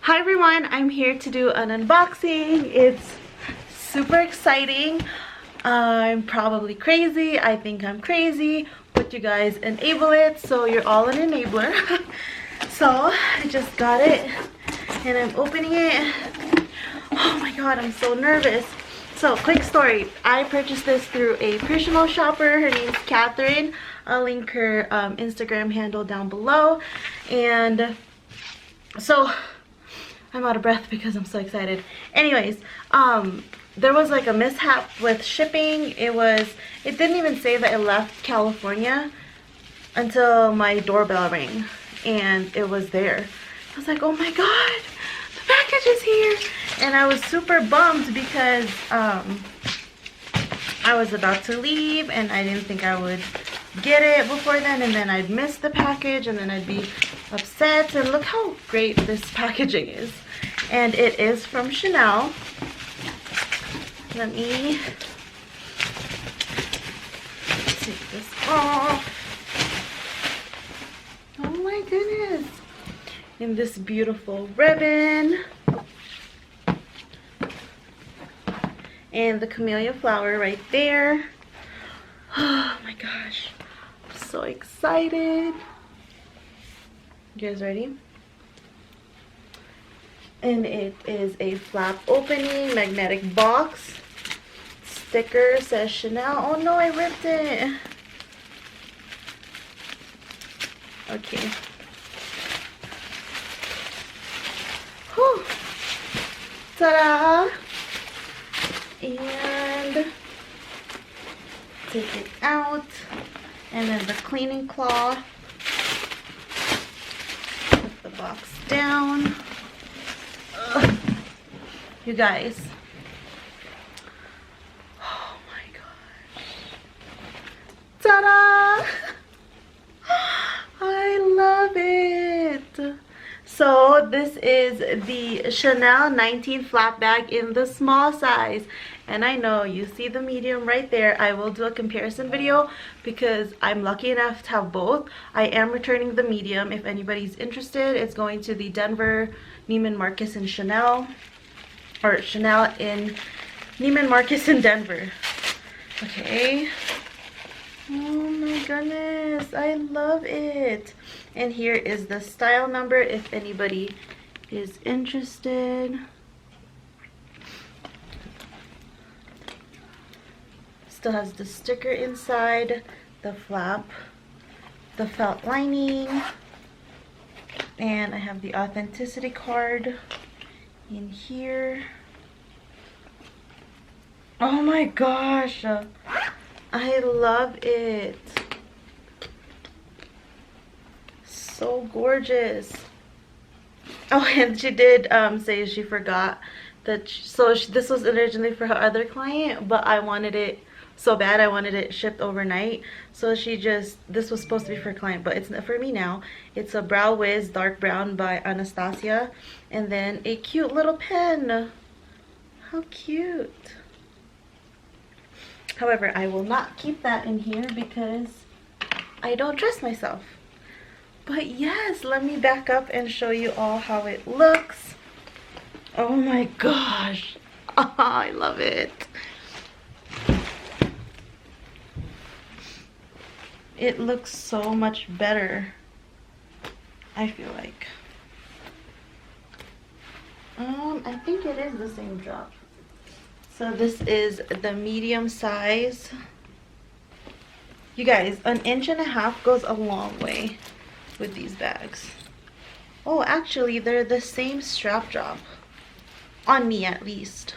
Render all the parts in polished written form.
Hi everyone, I'm here to do an unboxing. It's super exciting. I'm probably crazy. I think I'm crazy, but you guys enable it, so you're all an enabler. So I just got it and I'm opening it. Oh my god, I'm so nervous. So quick story, I purchased this through a personal shopper. Her name's Catherine. I'll link her Instagram handle down below. And so I'm out of breath because I'm so excited. Anyways, there was like a mishap with shipping. It didn't even say that it left California until my doorbell rang and it was there. I was like, oh my god, the package is here. And I was super bummed because I was about to leave and I didn't think I would get it before then, and then I'd miss the package and then I'd be upset. And look how great this packaging is. And it is from Chanel. Let me take this off. Oh my goodness. In this beautiful ribbon. And the camellia flower right there. Oh my gosh. I'm so excited. You guys ready? And it is a flap opening magnetic box. Sticker says Chanel. Oh no, I ripped it. Okay. Whew. Ta-da! And take it out. And then the cleaning cloth. Put the box down. You guys, oh my gosh, ta-da! I love it. So this is the Chanel 19 flap bag in the small size, and I know you see the medium right there. I will do a comparison video because I'm lucky enough to have both. I am returning the medium. If anybody's interested, it's going to the Denver, Neiman Marcus, and Chanel. Or Chanel in Neiman Marcus in Denver. Okay. Oh my goodness. I love it. And here is the style number if anybody is interested. Still has the sticker inside, the flap, the felt lining, and I have the authenticity card in here. Oh my gosh, I love it. So gorgeous. Oh, and she did say she forgot that this was originally for her other client, but I wanted it so bad. I wanted it shipped overnight, so this was supposed to be for a client, but it's for me now. It's a Brow Wiz dark brown by Anastasia, and then a cute little pen. How cute. However, I will not keep that in here because I don't trust myself. But yes, let me back up and show you all how it looks. Oh my gosh. Oh, I love it. It looks so much better, I feel like. I think it is the same drop. So this is the medium size. You guys, 1.5 inches goes a long way with these bags. Oh, actually, they're the same strap drop. On me, at least.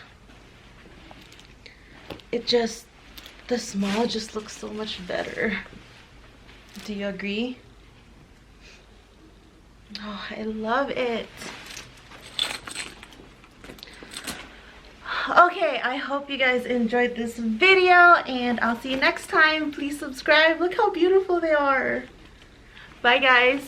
The small just looks so much better. Do you agree? Oh, I love it. Okay, I hope you guys enjoyed this video, and I'll see you next time. Please subscribe. Look how beautiful they are. Bye, guys.